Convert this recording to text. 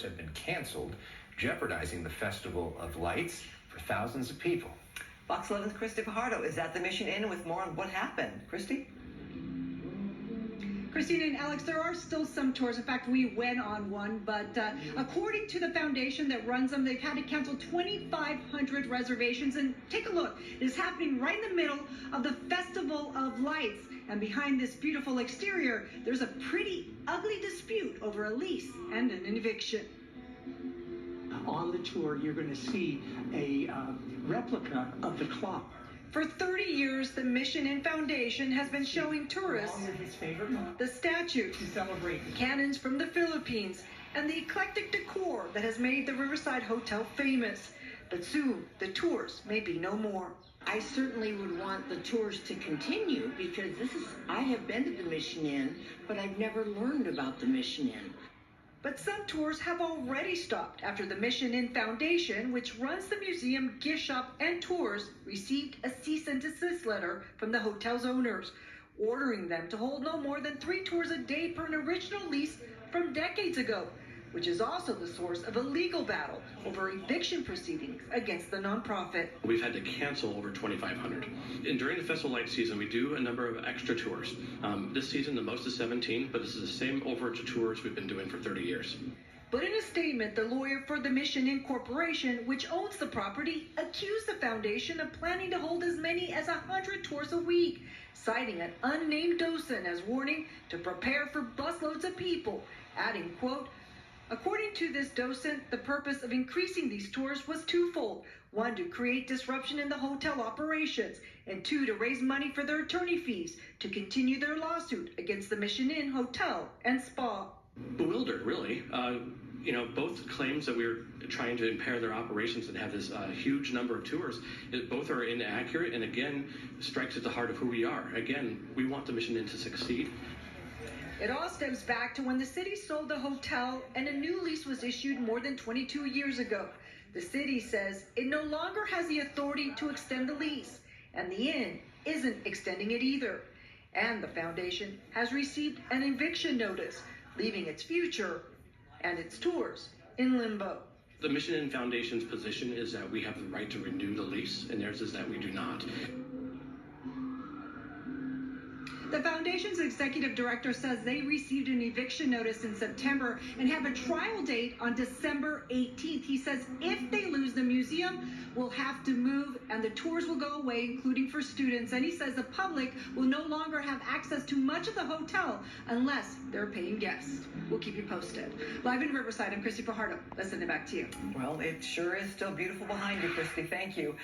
have been canceled, jeopardizing the Festival of Lights for thousands of people. FOX11's Christy Fajardo is at the Mission Inn with more on what happened. Christy? Christine and Alex, there are still some tours. In fact, we went on one, but according to the foundation that runs them, they've had to cancel 2,500 reservations. And take a look. It is happening right in the middle of the Festival of Lights. And behind this beautiful exterior, there's a pretty ugly dispute over a lease and an eviction. On the tour, you're going to see a replica of the clock. For 30 years, the Mission Inn Foundation has been showing tourists the statue, to celebrate the cannons from the Philippines, and the eclectic decor that has made the Riverside Hotel famous. But soon, the tours may be no more. I certainly would want the tours to continue because I have been to the Mission Inn, but I've never learned about the Mission Inn. But some tours have already stopped after the Mission Inn Foundation, which runs the museum, gift shop, and tours, received a cease and desist letter from the hotel's owners, ordering them to hold no more than 3 tours a day per an original lease from decades ago, which is also the source of a legal battle over eviction proceedings against the nonprofit. We've had to cancel over 2,500. And during the Festival Light season, we do a number of extra tours. This season, the most is 17, but this is the same overage tours we've been doing for 30 years. But in a statement, the lawyer for the Mission Inn Corporation, which owns the property, accused the foundation of planning to hold as many as 100 tours a week, citing an unnamed docent as warning to prepare for busloads of people, adding, quote, "According to this docent, the purpose of increasing these tours was twofold. 1, to create disruption in the hotel operations, and 2, to raise money for their attorney fees to continue their lawsuit against the Mission Inn Hotel and Spa." Bewildered, really. Both claims that we're trying to impair their operations and have this huge number of tours, both are inaccurate and, again, strikes at the heart of who we are. Again, we want the Mission Inn to succeed. It all stems back to when the city sold the hotel and a new lease was issued more than 22 years ago. The city says it no longer has the authority to extend the lease, and the inn isn't extending it either. And the foundation has received an eviction notice, leaving its future and its tours in limbo. The Mission Inn Foundation's position is that we have the right to renew the lease, and theirs is that we do not. The foundation's executive director says they received an eviction notice in September and have a trial date on December 18th. He says if they lose the museum, we'll have to move and the tours will go away, including for students. And he says the public will no longer have access to much of the hotel unless they're paying guests. We'll keep you posted. Live in Riverside, I'm Christy Fajardo. Let's send it back to you. Well, it sure is still beautiful behind you, Christy. Thank you.